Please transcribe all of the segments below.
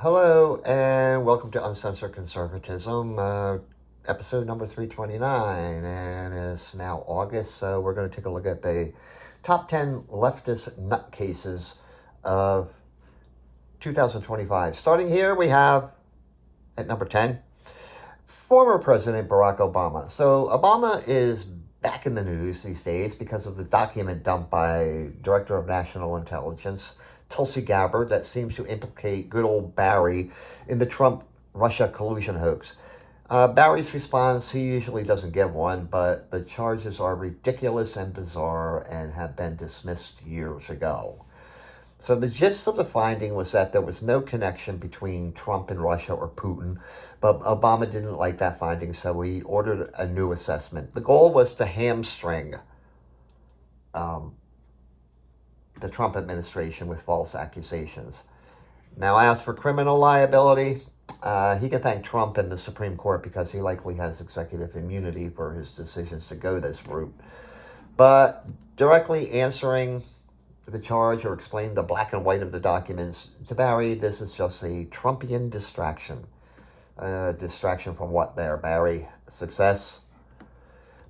Hello, and welcome to Uncensored Conservatism, episode number 329. And it's now August, so we're going to take a look at the top 10 leftist nutcases of 2025. Starting here, we have at number 10, former President Barack Obama. So Obama is back in the news these days because of the document dumped by Director of National Intelligence Tulsi Gabbard that seems to implicate good old Barry in the Trump-Russia collusion hoax. Barry's response, he usually doesn't give one, but the charges are ridiculous and bizarre and have been dismissed years ago. So the gist of the finding was that there was no connection between Trump and Russia or Putin, but Obama didn't like that finding, so he ordered a new assessment. The goal was to hamstring the Trump administration with false accusations. Now, as for criminal liability, he can thank Trump and the Supreme Court because he likely has executive immunity for his decisions to go this route. But directly answering the charge or explaining the black and white of the documents to Barry, this is just a Trumpian distraction. Distraction from what there, Barry? Success?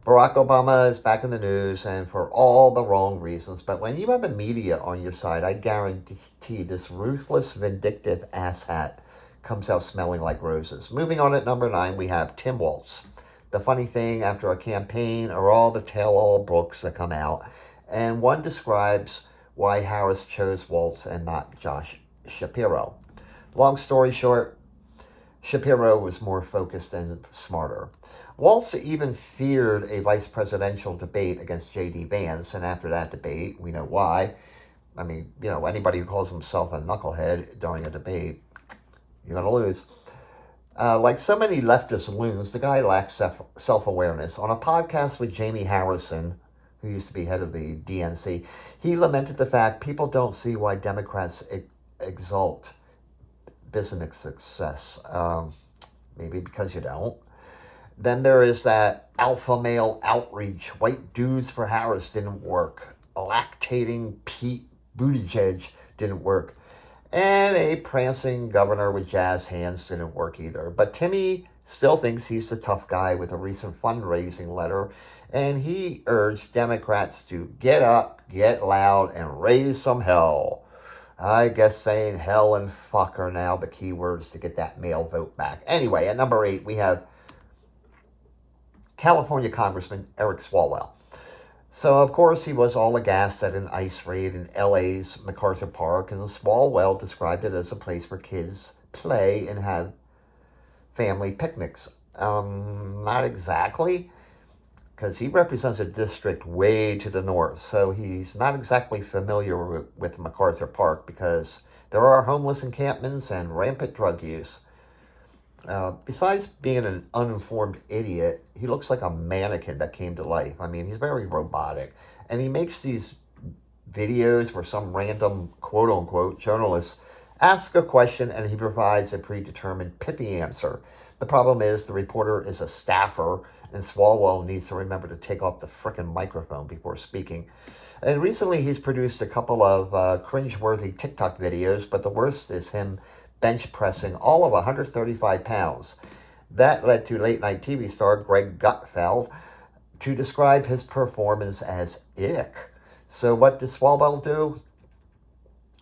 Barack Obama is back in the news, and for all the wrong reasons. But when you have the media on your side, I guarantee this ruthless, vindictive asshat comes out smelling like roses. Moving on at number 9, we have Tim Walz. The funny thing, after a campaign are all the tell-all books that come out, and one describes why Harris chose Walz and not Josh Shapiro. Long story short, Shapiro was more focused and smarter. Walz even feared a vice presidential debate against J.D. Vance, and after that debate, we know why. I mean, anybody who calls himself a knucklehead during a debate, you're going to lose. Like so many leftist loons, the guy lacks self-awareness. On a podcast with Jamie Harrison, who used to be head of the DNC, he lamented the fact people don't see why Democrats exalt business success. Maybe because you don't. Then there is that alpha male outreach. White dudes for Harris didn't work. Lactating Pete Buttigieg didn't work. And a prancing governor with jazz hands didn't work either. But Timmy still thinks he's the tough guy with a recent fundraising letter. And he urged Democrats to get up, get loud, and raise some hell. I guess saying hell and fuck are now the key words to get that male vote back. Anyway, at number 8, we have California Congressman Eric Swalwell. So, of course, he was all aghast at an ICE raid in LA's MacArthur Park, and Swalwell described it as a place where kids play and have family picnics. Not exactly, because he represents a district way to the north, so he's not exactly familiar with MacArthur Park because there are homeless encampments and rampant drug use. Besides being an uninformed idiot, he looks like a mannequin that came to life. I mean, he's very robotic. And he makes these videos where some random quote-unquote journalist asks a question and he provides a predetermined pithy answer. The problem is the reporter is a staffer and Swalwell needs to remember to take off the frickin' microphone before speaking. And recently he's produced a couple of cringe-worthy TikTok videos, but the worst is him bench pressing all of 135 pounds. That led to late-night TV star Greg Gutfeld to describe his performance as ick. So what did Swalwell do?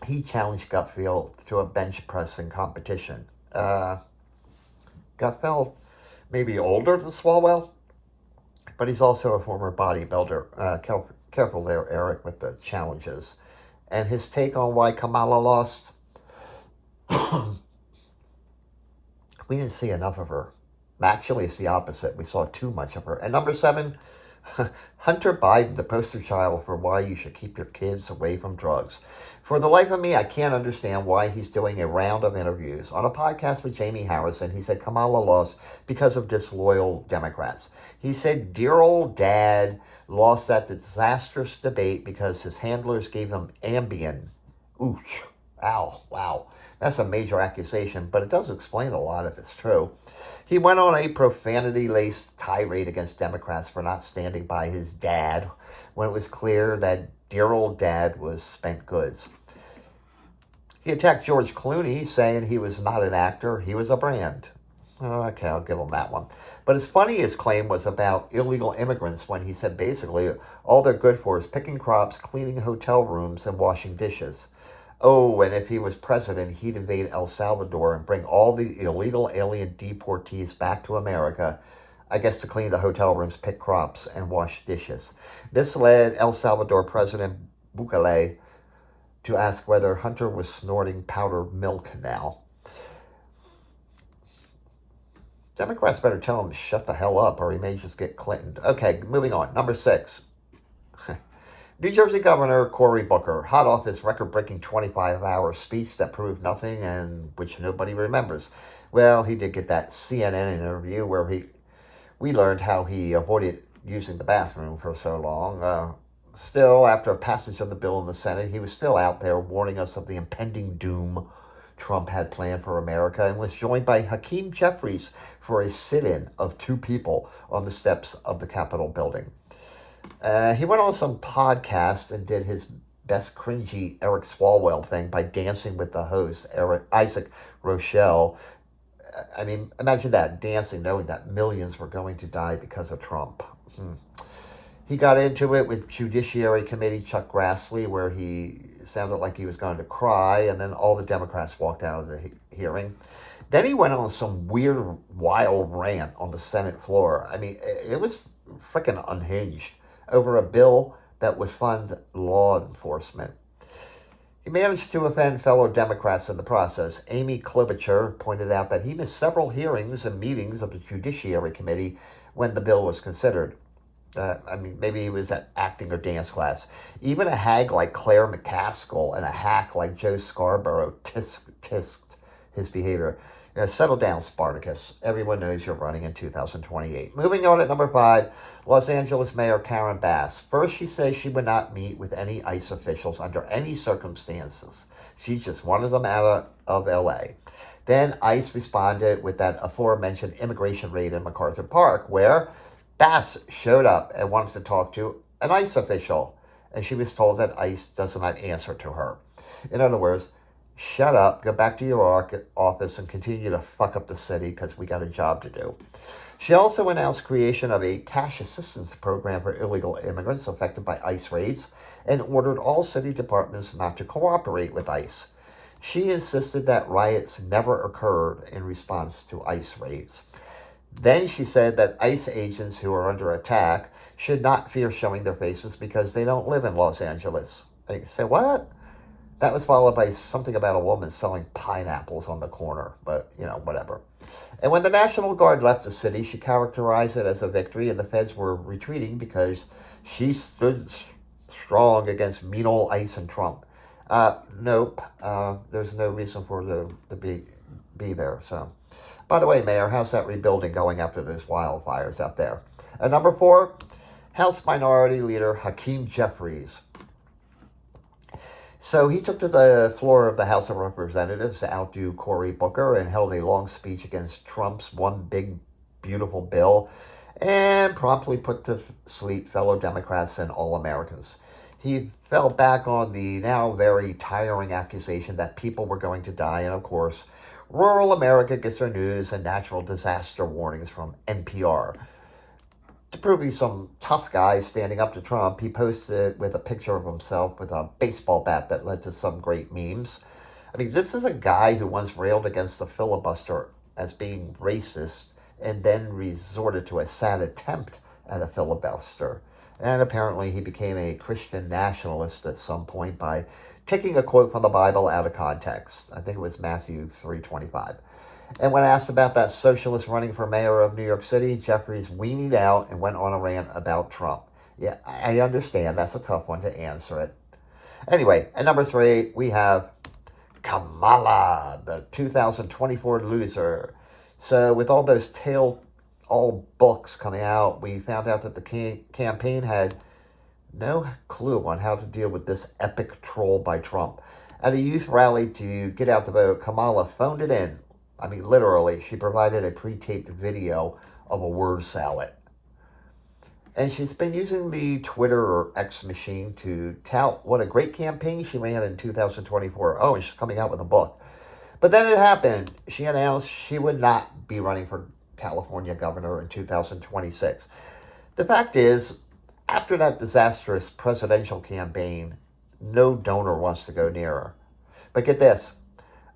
He challenged Gutfeld to a bench pressing competition. Gutfeld may be older than Swalwell, but he's also a former bodybuilder. Careful there, Eric, with the challenges. And his take on why Kamala lost? We didn't see enough of her. Actually, it's the opposite. We saw too much of her. And number 7, Hunter Biden, the poster child for why you should keep your kids away from drugs. For the life of me, I can't understand why he's doing a round of interviews. On a podcast with Jamie Harrison, he said Kamala lost because of disloyal Democrats. He said dear old dad lost that disastrous debate because his handlers gave him Ambien. Ooch. Ow. Wow. That's a major accusation, but it does explain a lot if it's true. He went on a profanity-laced tirade against Democrats for not standing by his dad when it was clear that dear old dad was spent goods. He attacked George Clooney, saying he was not an actor, he was a brand. Well, okay, I'll give him that one. But his funniest claim was about illegal immigrants when he said basically all they're good for is picking crops, cleaning hotel rooms, and washing dishes. Oh, and if he was president, he'd invade El Salvador and bring all the illegal alien deportees back to America, I guess to clean the hotel rooms, pick crops, and wash dishes. This led El Salvador President Bukele to ask whether Hunter was snorting powdered milk now. Democrats better tell him to shut the hell up or he may just get Clinton. Okay, moving on. Number 6. New Jersey Governor Cory Booker, hot off his record-breaking 25-hour speech that proved nothing and which nobody remembers. Well, he did get that CNN interview where we learned how he avoided using the bathroom for so long. Still, after passage of the bill in the Senate, he was still out there warning us of the impending doom Trump had planned for America and was joined by Hakeem Jeffries for a sit-in of 2 people on the steps of the Capitol building. He went on some podcast and did his best cringy Eric Swalwell thing by dancing with the host, Isaac Rochelle. I mean, imagine that, dancing knowing that millions were going to die because of Trump. He got into it with Judiciary Committee Chuck Grassley, where he sounded like he was going to cry, and then all the Democrats walked out of the hearing. Then he went on some weird, wild rant on the Senate floor. I mean, it was freaking unhinged over a bill that would fund law enforcement. He managed to offend fellow Democrats in the process. Amy Klobuchar pointed out that he missed several hearings and meetings of the Judiciary Committee when the bill was considered. Maybe he was at acting or dance class. Even a hag like Claire McCaskill and a hack like Joe Scarborough tisked his behavior. Settle down, Spartacus. Everyone knows you're running in 2028. Moving on at number 5, Los Angeles Mayor Karen Bass. First, she says she would not meet with any ICE officials under any circumstances. She just wanted them out of L.A. Then ICE responded with that aforementioned immigration raid in MacArthur Park, where Bass showed up and wanted to talk to an ICE official, and she was told that ICE does not answer to her. In other words, shut up, go back to your office, and continue to fuck up the city because we got a job to do. She also announced creation of a cash assistance program for illegal immigrants affected by ICE raids and ordered all city departments not to cooperate with ICE. She insisted that riots never occurred in response to ICE raids. Then she said that ICE agents who are under attack should not fear showing their faces because they don't live in Los Angeles. I say, what? That was followed by something about a woman selling pineapples on the corner, but, whatever. And when the National Guard left the city, she characterized it as a victory, and the feds were retreating because she stood strong against mean old ICE and Trump. Nope. There's no reason for them to be there, so... By the way, Mayor, how's that rebuilding going after those wildfires out there? And number 4, House Minority Leader Hakeem Jeffries. So he took to the floor of the House of Representatives to outdo Cory Booker and held a long speech against Trump's one big, beautiful bill and promptly put to sleep fellow Democrats and all Americans. He fell back on the now very tiring accusation that people were going to die, and of course, rural America gets their news and natural disaster warnings from NPR. To prove he's some tough guy standing up to Trump, he posted with a picture of himself with a baseball bat that led to some great memes. I mean, this is a guy who once railed against the filibuster as being racist and then resorted to a sad attempt at a filibuster. And apparently he became a Christian nationalist at some point by taking a quote from the Bible out of context. I think it was Matthew 3:25. And when asked about that socialist running for mayor of New York City, Jeffries weaned out and went on a rant about Trump. Yeah, I understand. That's a tough one to answer it. Anyway, at number 3, we have Kamala, the 2024 loser. So with all those tell-all books coming out, we found out that the campaign had no clue on how to deal with this epic troll by Trump. At a youth rally to get out the vote, Kamala phoned it in. I mean, literally, she provided a pre-taped video of a word salad. And she's been using the Twitter or X machine to tout what a great campaign she ran in 2024. Oh, and she's coming out with a book. But then it happened. She announced she would not be running for California governor in 2026. The fact is, after that disastrous presidential campaign, no donor wants to go near her. But get this,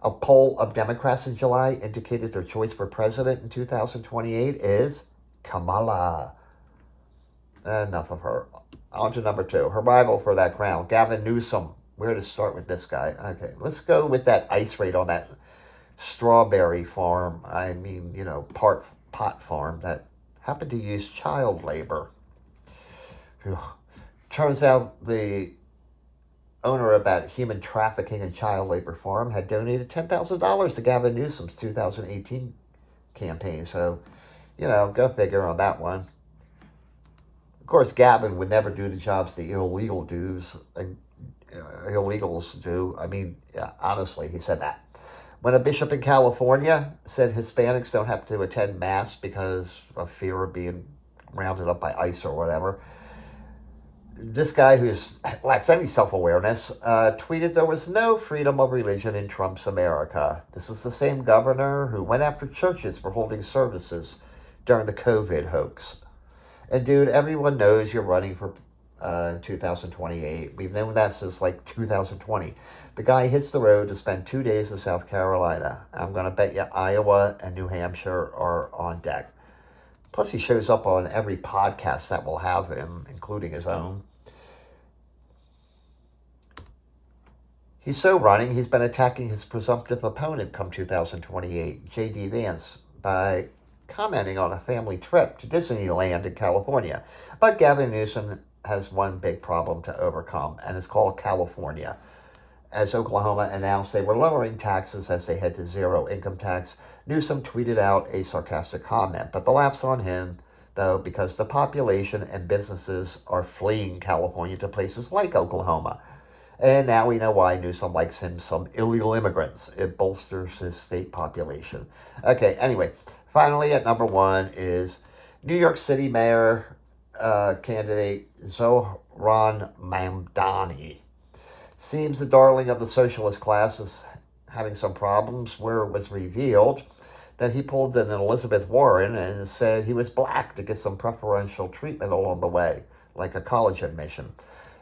a poll of Democrats in July indicated their choice for president in 2028 is Kamala. Enough of her. On to number two, her rival for that crown, Gavin Newsom. Where to start with this guy? Okay, let's go with that ICE raid on that strawberry farm. I mean, pot farm that happened to use child labor. Whew. Turns out the owner of that human trafficking and child labor farm had donated $10,000 to Gavin Newsom's 2018 campaign. So, go figure on that one. Of course, Gavin would never do the jobs the illegals do. I mean, yeah, honestly, he said that. When a bishop in California said Hispanics don't have to attend Mass because of fear of being rounded up by ICE or whatever, this guy who lacks any self-awareness tweeted there was no freedom of religion in Trump's America. This is the same governor who went after churches for holding services during the COVID hoax. And dude, everyone knows you're running for 2028. We've known that since like 2020. The guy hits the road to spend 2 days in South Carolina. I'm going to bet you Iowa and New Hampshire are on deck. Plus, he shows up on every podcast that will have him, including his own. He's so running, he's been attacking his presumptive opponent come 2028, J.D. Vance, by commenting on a family trip to Disneyland in California. But Gavin Newsom has one big problem to overcome, and it's called California. As Oklahoma announced they were lowering taxes as they head to zero income tax, Newsom tweeted out a sarcastic comment. But the laugh's on him, though, because the population and businesses are fleeing California to places like Oklahoma. And now we know why Newsom likes him some illegal immigrants. It bolsters his state population. Okay, anyway, finally at number one is New York City Mayor candidate Zohran Mamdani. Seems the darling of the socialist class is having some problems, where it was revealed that he pulled an Elizabeth Warren and said he was black to get some preferential treatment along the way, like a college admission.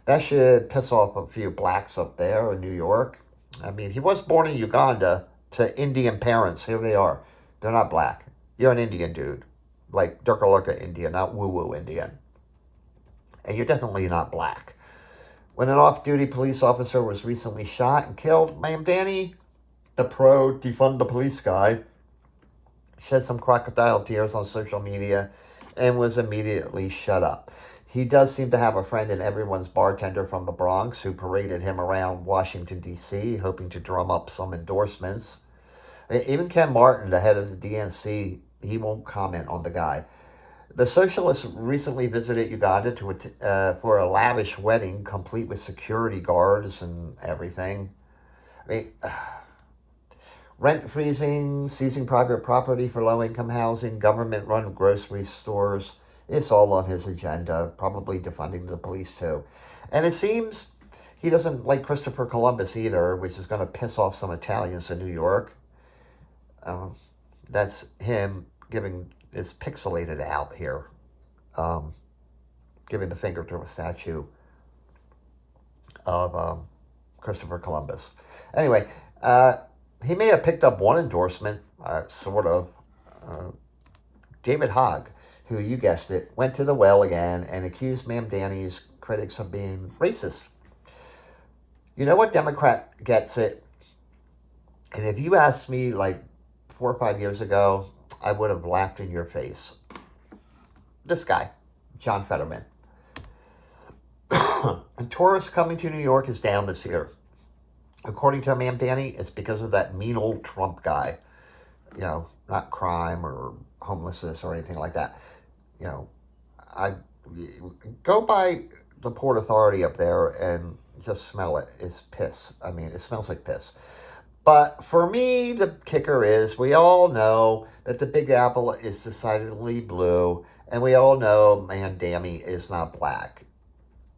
That should piss off a few blacks up there in New York. I mean, he was born in Uganda to Indian parents. Here they are. They're not black. You're an Indian dude. Like Durkalurka Indian, not woo-woo Indian. And you're definitely not black. When an off-duty police officer was recently shot and killed, Mamdani, the pro-defund the police guy, shed some crocodile tears on social media and was immediately shut up. He does seem to have a friend in everyone's bartender from the Bronx who paraded him around Washington, D.C., hoping to drum up some endorsements. Even Ken Martin, the head of the DNC, he won't comment on the guy. The socialists recently visited Uganda for a lavish wedding, complete with security guards and everything. I mean, rent freezing, seizing private property for low-income housing, government-run grocery stores. It's all on his agenda, probably defunding the police too. And it seems he doesn't like Christopher Columbus either, which is going to piss off some Italians in New York. That's him giving, it's pixelated out here, giving the finger to a statue of Christopher Columbus. Anyway, he may have picked up one endorsement, sort of. David Hogg, who, you guessed it, went to the well again and accused Mamdani's critics of being racist. You know what Democrat gets it? And if you asked me like 4 or 5 years ago, I would have laughed in your face. This guy, John Fetterman. And tourists coming to New York is down this year. According to Mamdani, it's because of that mean old Trump guy. Not crime or homelessness or anything like that. I go by the Port Authority up there and just smell it. It's piss. I mean, it smells like piss. But for me, the kicker is we all know that the Big Apple is decidedly blue, And we all know Mandami is not black.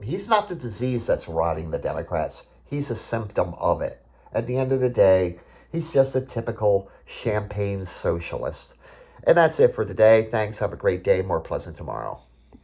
He's not the disease that's rotting the Democrats. He's a symptom of it. At the end of the day, he's just a typical champagne socialist. And that's it for today. Thanks. Have a great day. More pleasant tomorrow.